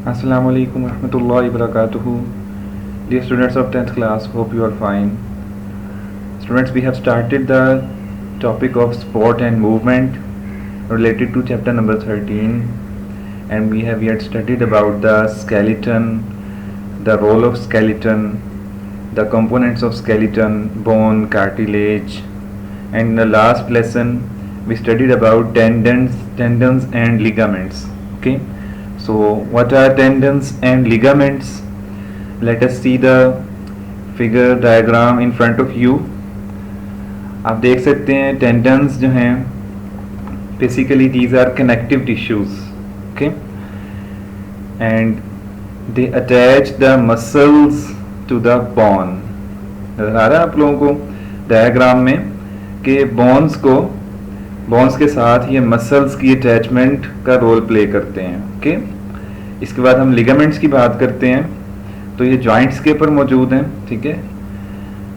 Assalamu alaikum warahmatullahi wabarakatuh. Dear students of 10th class, hope you are fine. Students, we have started the topic of sport and movement related to chapter number 13, and we have yet studied about the skeleton, the role of skeleton, the components of skeleton, bone, cartilage, and in the last lesson we studied about tendons and ligaments. Okay, so what are tendons and ligaments? Let us see the figure diagram in front of you. आप देख सकते हैं tendons जो हैं basically these are connective tissues, okay, and they attach the muscles to the bone. नजर आ रहा है आप लोगों को डायग्राम में कि बोन्स के साथ ये मसल्स की अटैचमेंट का रोल प्ले करते हैं. ओके, इसके बाद हम लिगामेंट्स की बात करते हैं तो ये जॉइंट्स के ऊपर मौजूद हैं. ठीक है,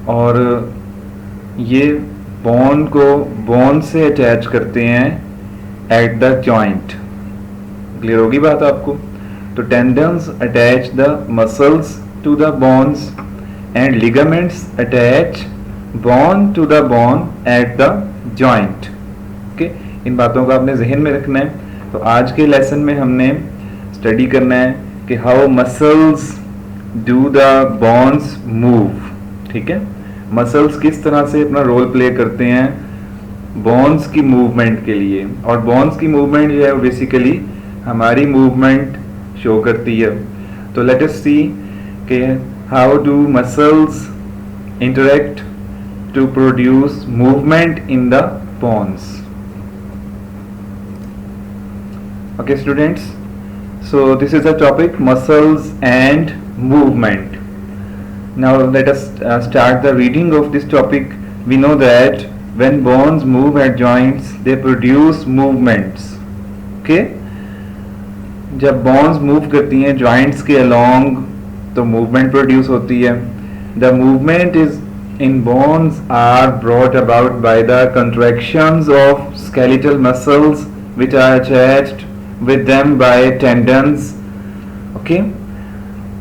और ये बोन को बोन से अटैच करते हैं एट द जॉइंट. क्लियर होगी बात आपको? तो tendons attach the muscles to the bones and ligaments attach bone to the bone at the joint. Okay, इन बातों को आपने जहन में रखना है. तो आज के लेसन में हमने स्टडी करना है कि how muscles do the bones move. ठीक है, मसल्स किस तरह से अपना रोल प्ले करते हैं बोन्स की मूवमेंट के लिए, और बोन्स की मूवमेंट जो है बेसिकली हमारी मूवमेंट शो करती है. तो लेट अस सी कि how do muscles interact to produce movement in the bones. Okay students, so this is the topic muscles and movement. Now let us start the reading of this topic. We know that when bones move at joints they produce movements. Okay, जब bones move करती हैं joints के along तो movement produce होती है. The movement is in bones are brought about by the contractions of skeletal muscles which are attached with them by tendons. Okay,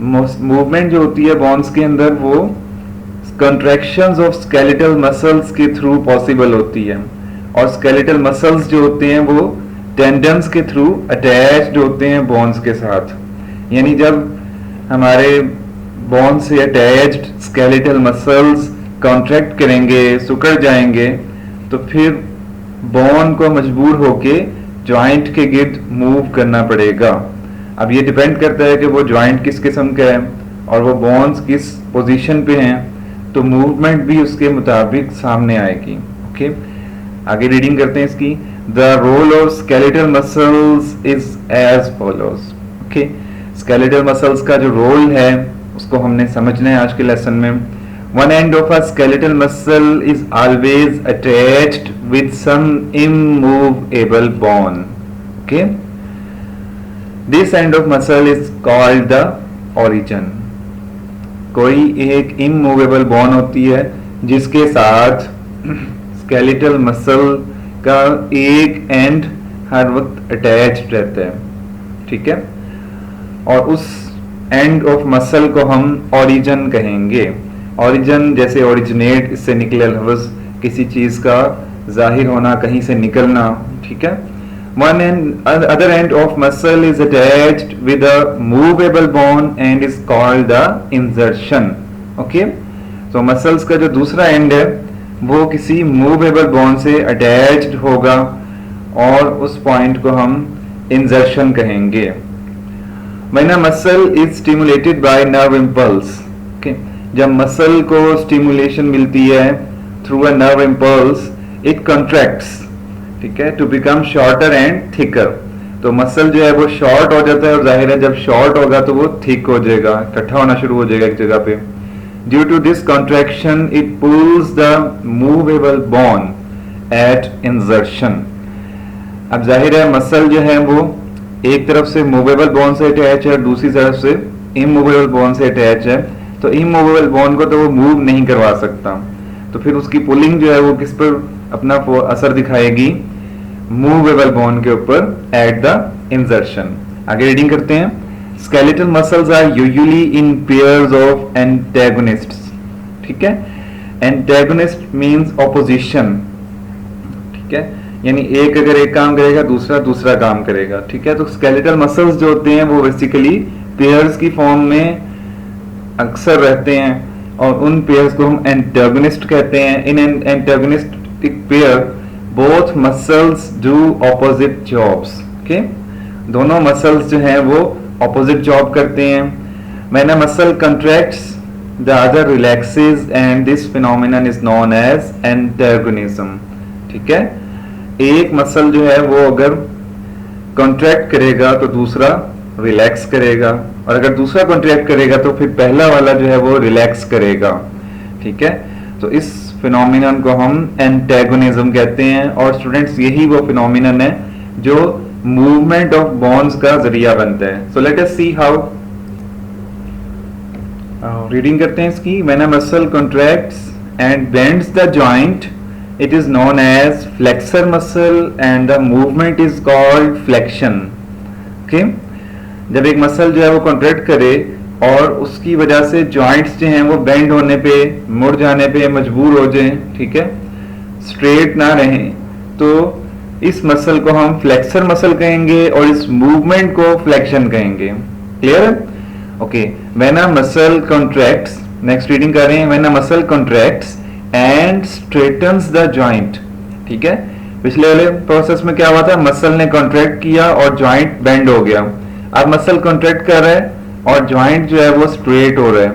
movement जो होती है बोन्स के अंदर वो कंट्रैक्शंस ऑफ स्केलेटल मसल्स के थ्रू पॉसिबल होती है, और स्केलेटल मसल्स जो होते हैं वो टेंडन्स के थ्रू अटैच्ड होते हैं बोन्स के साथ. यानी जब हमारे बोन से अटैच्ड स्केलेटल मसल्स कॉन्ट्रैक्ट करेंगे, सुकड़ जाएंगे, तो फिर बोन को मजबूर होके जॉइंट के गिर्द मूव करना पड़ेगा. अब ये डिपेंड करता है कि वो जॉइंट किस किस्म का है और वो बोन्स किस पोजीशन पे हैं, तो मूवमेंट भी उसके मुताबिक सामने आएगी. ओके, आगे रीडिंग करते हैं इसकी. The role of skeletal muscles is as follows. Okay, skeletal muscles का जो रोल है उसको हमने समझना है आज के लेसन में. One end of a skeletal muscle is always attached with some immovable bone. Okay, this end of muscle is called the origin. कोई एक immovable bone होती है जिसके साथ skeletal muscle का एक end हर वक्त attached रहता है. ठीक है, और उस end of muscle को हम origin कहेंगे. ओरिजिन जैसे ओरिजिनेट, इससे निकले लफ्ज़, किसी चीज़ का जाहिर होना, कहीं से निकलना. ठीक है, one and other end of muscle is attached with a movable bone and is called the insertion. Okay, तो मसल्स का जो दूसरा एंड है वो किसी मूवेबल बोन से अटैच्ड होगा और उस पॉइंट को हम इंसर्शन कहेंगे. When a muscle is stimulated by nerve impulse. Okay, जब मसल को स्टिमुलेशन मिलती है through a nerve impulse it contracts. ठीक है, to become shorter and thicker. तो मसल जो है वो शॉर्ट हो जाता है, और जाहिर है जब शॉर्ट होगा तो वो थिक हो जाएगा, इकट्ठा होना शुरू हो जाएगा एक जगह पे. Due to this contraction it pulls the movable bone at insertion. अब जाहिर है मसल जो है वो एक तरफ से मूवेबल बोन से अटैच है और दूसरी तरफ से इमूवेबल बोन से अटैच है. तो इमूवेबल बोन को तो वो मूव नहीं करवा सकता, तो फिर उसकी पुलिंग जो है वो किस पर अपना असर दिखाएगी? मूवेबल बोन के ऊपर एट द इंसर्शन. आगे रीडिंग करते हैं. Skeletal muscles are usually in pairs of antagonists, ठीक है। एंटेगोनिस्ट मींस ऑपोजिशन, ठीक है, यानी एक अगर एक काम करेगा दूसरा दूसरा काम करेगा, ठीक है। तो स्केलेटल मसल्स जो होते हैं वो बेसिकली पेयर्स की फॉर्म में अक्सर रहते हैं और उन पेयर्स को हम एंटेगोनिस्ट कहते हैं। In an antagonistic pair both muscles do opposite jobs, okay. दोनों मसल्स जो हैं वो ऑपोजिट जॉब करते हैं। When a muscle contracts the other relaxes and this phenomenon is known as antagonism, ठीक है। एक मसल जो है वो अगर कॉन्ट्रैक्ट करेगा तो दूसरा रिलैक्स करेगा, और अगर दूसरा कॉन्ट्रैक्ट करेगा तो फिर पहला वाला जो है वो रिलैक्स करेगा, ठीक है। तो इस फिनोमिनन को हम एंटेगोनिज्म कहते हैं। और स्टूडेंट्स यही वो फिनोमिनन है जो मूवमेंट ऑफ बोन्स का जरिया बनता है। So let us see how. Reading करते हैं इसकी। When a muscle contracts and bends the joint it is known as flexor muscle and the movement is called flexion, okay। जब एक मसल जो है वो कॉन्ट्रैक्ट करे और उसकी वजह से जॉइंट्स जो हैं वो बेंड होने पे, मुड़ जाने पे मजबूर हो जाएं, ठीक है, स्ट्रेट ना रहें, तो इस मसल को हम फ्लेक्सर मसल कहेंगे और इस मूवमेंट को फ्लेक्शन कहेंगे। क्लियर है? Okay. When a muscle contracts, next reading कर रहे हैं। When a muscle contracts and straightens the joint, ठीक है। पिछले वाले प्रोसेस में क्या हुआ था, मसल ने कॉन्ट्रैक्ट किया और जॉइंट बेंड हो गया। अब मसल कॉन्ट्रैक्ट कर रहा है और जॉइंट जो है वो स्ट्रेट हो रहा है।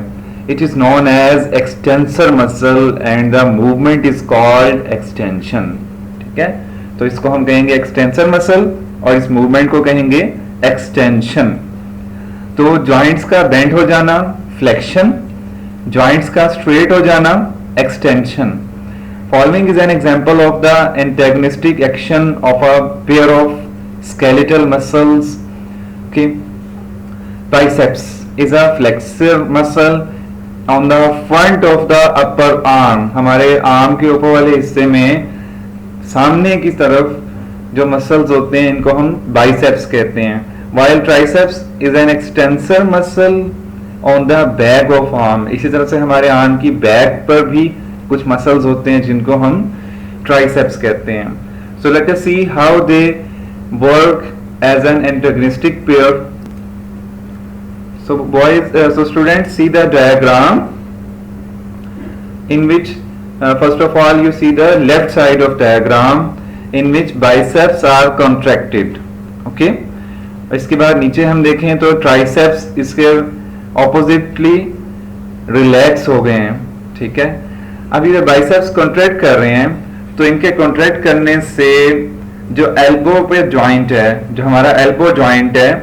It is known as extensor muscle and the movement is called extension, ठीक है। तो इसको हम कहेंगे एक्सटेंसर मसल और इस मूवमेंट को कहेंगे एक्सटेंशन। तो जॉइंट्स का बेंड हो जाना फ्लेक्शन, जॉइंट्स का स्ट्रेट हो जाना extension. Following is an example of the antagonistic action of a pair of skeletal muscles. Okay, biceps is a flexor muscle on the front of the upper arm. हमारे arm के ऊपर वाले हिस्से में सामने की तरफ जो मसल्स होते हैं इनको हम बाइसेप्स कहते हैं। While triceps is an extensor muscle on the back of arm. इसी तरह से हमारे आर्म की बैक पर भी कुछ मसल्स होते हैं जिनको हम ट्राइसेप्स कहते हैं। So let us see how they work as an antagonistic pair. So boys, so students see the diagram in which first of all you see the left side of diagram in which biceps are contracted, okay। इसके बाद नीचे हम देखें तो triceps इसके oppositely relax हो गए हैं, ठीक है। अब ये बाइसेप्स कॉन्ट्रैक्ट कर रहे हैं तो इनके कॉन्ट्रैक्ट करने से जो एल्बो पे जॉइंट है, जो हमारा एल्बो जॉइंट है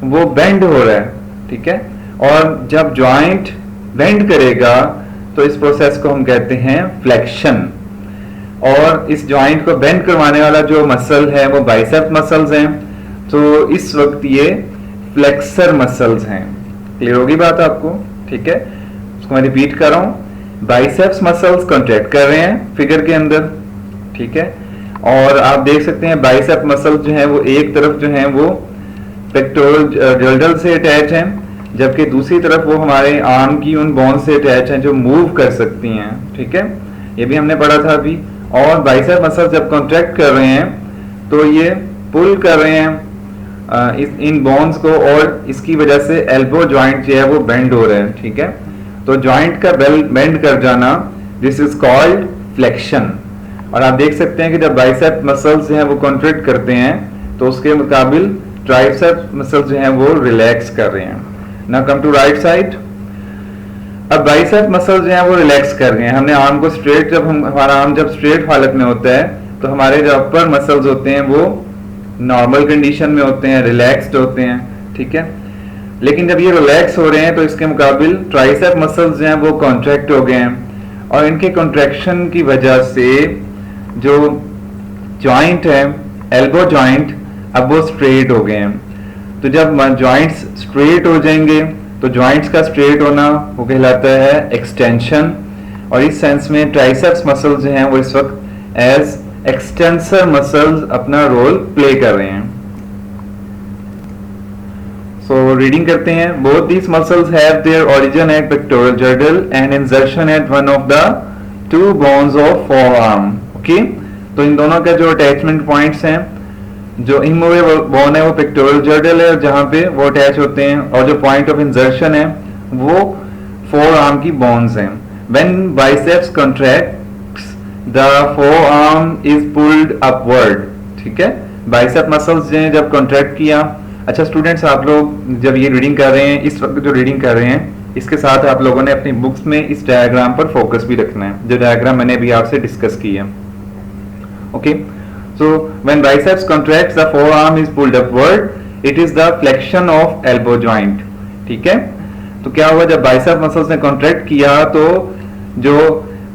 वो बेंड हो रहा है, ठीक है। और जब जॉइंट बेंड करेगा तो इस प्रोसेस को हम कहते हैं फ्लेक्शन। और इस जॉइंट को बेंड करवाने वाला जो मसल है वो बाइसेप मसल्स हैं, तो इस वक्त ये फ्लेक्सर मसल्स हैं। क्लियर होगी बात आपको, ठीक है। उसको मैं रिपीट कर रहा हूं। बाइसेप्स मसल्स कॉन्ट्रैक्ट कर रहे हैं फिगर के अंदर, ठीक है। और आप देख सकते हैं बाइसेप मसल्स जो हैं वो एक तरफ जो हैं वो पेक्टोरल जल्डल से अटैच हैं, जबकि दूसरी तरफ वो हमारे आर्म की उन बोन से अटैच हैं जो मूव कर सकती हैं, ठीक है। ये भी हमने पढ़ा था अभी। और बाइसेप मसल्स जब कॉन्ट्रैक्ट कर रहे हैं तो ये पुल कर रहे हैं इन बोन्स को, और इसकी वजह से एल्बो जॉइंट जो है वो बेंड हो रहे हैं, ठीक है। तो जॉइंट का बेंड कर जाना, दिस इज कॉल्ड फ्लेक्शन। और आप देख सकते हैं कि जब बाइसेप मसल्स जो है वो कॉन्ट्रैक्ट करते हैं तो उसके मुकाबिल ट्राइसेप मसल्स जो है वो रिलैक्स कर रहे हैं। Now come to right side. अब बाइसेप मसल्स जो है वो रिलैक्स कर रहे हैं। हमने आर्म को स्ट्रेट, जब हमारा आर्म जब स्ट्रेट हालत में होता है तो हमारे जो अपर मसल्स होते हैं वो नॉर्मल कंडीशन में होते हैं, रिलैक्स्ड होते हैं, ठीक है। लेकिन जब ये रिलैक्स हो रहे हैं तो इसके मुकाबिल ट्राइसेप मसल्स जो हैं वो कॉन्ट्रैक्ट हो गए हैं, और इनके कॉन्ट्रैक्शन की वजह से जो जॉइंट है एल्बो जॉइंट अब वो स्ट्रेट हो गए हैं। तो जब जॉइंट्स स्ट्रेट हो जाएंगे तो जॉइंट्स का स्ट्रेट होना वो कहलाता है एक्सटेंशन। और इस सेंस में ट्राइसेप्स मसल्स जो हैं वो इस वक्त एज एक्सटेंसर मसल्स अपना रोल प्ले कर रहे हैं। सो रीडिंग करते हैं. Both these muscles have their origin at pectoral girdle and insertion at one of the two bones of forearm. Okay, तो इन दोनों का जो अटैचमेंट पॉइंट्स हैं, जो इमूवेबल बोन है वो पेक्टोरल जर्डल है जहां पे वो अटैच होते हैं, और जो पॉइंट ऑफ इंसर्शन है वो फोरआर्म की बोन्स हैं. When biceps contracts the forearm is pulled upward. ठीक है, बाइसेप मसल्स ने जब कॉन्ट्रैक्ट किया. अच्छा स्टूडेंट्स, आप लोग जब ये रीडिंग कर रहे हैं, इस वक्त जो रीडिंग कर रहे हैं, इसके साथ आप लोगों ने अपनी बुक्स में इस डायग्राम पर फोकस भी रखना है, जो डायग्राम मैंने अभी आपसे डिस्कस की है. Okay, so when biceps contracts the forearm is pulled upward, it is the flexion of elbow joint. ठीक है, तो क्या हुआ जब बाइसेप मसल्स ने कॉन्ट्रैक्ट किया तो जो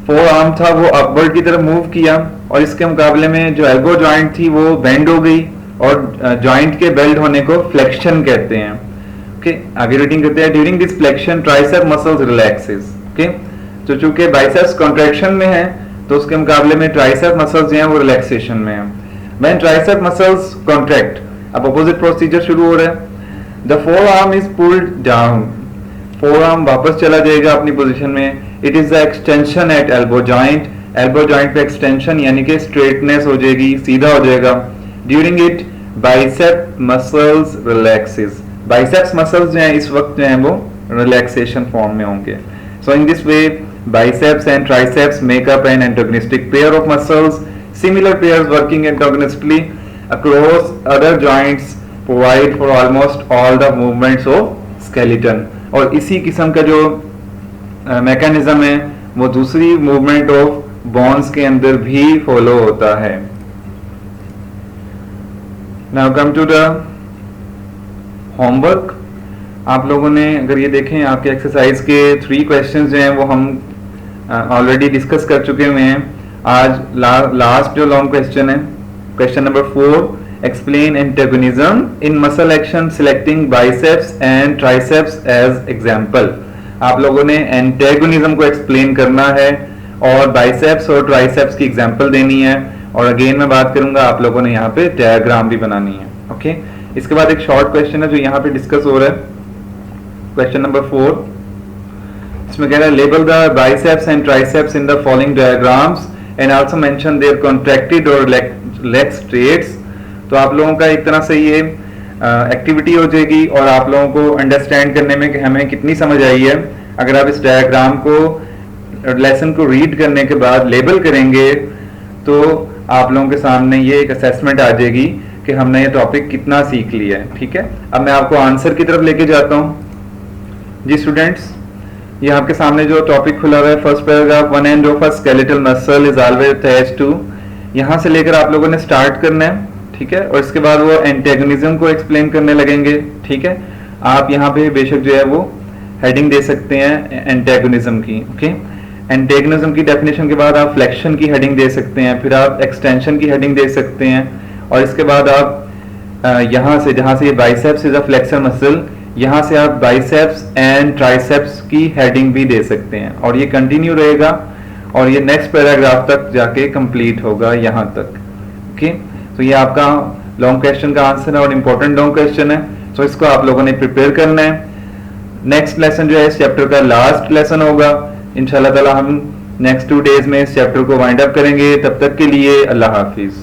फोरआर्म था वो अपवर्ड की तरफ मूव किया, और इसके मुकाबले में जो एल्बो जॉइंट थी वो बेंड हो गई, और जॉइंट के बेल्ट होने को फ्लेक्शन कहते हैं. ओके, आगे रीडिंग करते हैं. During this flexion tricep muscles relaxes. Okay, तो चूंकि बाइसेप्स कॉन्ट्रैक्शन में है तो उसके मुकाबले में ट्राइसेप मसल्स जो हैं वो रिलैक्सेशन में है. When tricep muscles contract, अब opposite procedure शुरू हो रहा है. The forearm is pulled down. Forearm वापस चला जाएगा अपनी पोजीशन में. It is the extension at elbow joint. Elbow joint पे extension यानी कि straightness हो जाएगी, सीधा हो जाएगा. During it, bicep muscles relaxes. Biceps muscles जो हैं इस वक्त जो हैं वो relaxation form में होंगे. So in this way, biceps and triceps make up an antagonistic pair of muscles. Similar pairs working antagonistically across other joints provide for almost all the movements of skeleton. और इसी किस्म का जो mechanism है वो दूसरी मूवमेंट ऑफ बोन्स के अंदर भी फॉलो होता है. Now come to the homework. आप लोगों ने अगर ये देखें, आपके एक्सरसाइज के 3 क्वेश्चंस जो हैं वो हम ऑलरेडी डिस्कस कर चुके हुए हैं. आज लास्ट जो लॉन्ग क्वेश्चन है, question number 4, explain antagonism in muscle action selecting biceps and triceps as example. आप लोगों ने एंटेगोनिज्म को एक्सप्लेन करना है और बाइसेप्स और ट्राइसेप्स की एग्जांपल देनी है, और अगेन मैं बात करूंगा आप लोगों ने यहाँ पे डायग्राम भी बनानी है. ओके, इसके बाद एक शॉर्ट क्वेश्चन है जो यहाँ पे डिस्कस हो रहा है, क्वेश्चन नंबर 4. इसमें कह रहा है label the biceps and triceps in the following diagrams and also mention their contracted or leg straights. तो आप लोगों का एक तरह से ये एक्टिविटी हो जाएगी और आप लोगों को अंडरस्टैंड करने में कि हमें कितनी समझ आई है. अगर आप इस डायग्राम को लेसन को रीड करने के बाद लेबल करेंगे तो आप लोगों के सामने ये एक असेसमेंट आ जाएगी कि हमने ये टॉपिक कितना सीख लिया है. ठीक है, अब मैं आपको आंसर की तरफ लेके जाता हूँ. जी स्टूडेंट्स, ये आपके सामने जो टॉपिक खुला हुआ है, first paragraph, one end of a skeletal muscle is always attached to. यहाँ से लेकर आप लोगों ने स्टार्ट करना है. ठीक है, और इसके बाद वो एंटेगोनिज्म को एक्सप्लेन करने लगेंगे. ठीक है, आप यहाँ पे बेशक जो है वो हेडिंग दे सकते हैं एंटेगोनिज्म की. ओके, एंटेगोनिज्म की डेफिनेशन के बाद आप फ्लेक्शन की हेडिंग दे सकते हैं, फिर आप एक्सटेंशन की हेडिंग दे सकते हैं, और इसके बाद आप यहाँ से जहाँ से ये biceps is a flexor muscle, यहाँ से आप बाइसेप्स एंड ट्राइसेप्स की हेडिंग भी दे सकते हैं, और ये कंटिन्यू रहेगा और ये नेक्स्ट पैराग्राफ तक जाके कंप्लीट होगा यहाँ तक. ओके, तो ये आपका लॉन्ग क्वेश्चन का आंसर है और इम्पोर्टेंट लॉन्ग क्वेश्चन है. तो इसको आप लोगों ने प्रिपेयर करना है. नेक्स्ट लेसन जो है इस चैप्टर का लास्ट लेसन होगा. इंशाल्लाह ताला हम नेक्स्ट 2 डेज में इस चैप्टर को वाइंड अप करेंगे. तब तक के लिए अल्लाह हाफिज.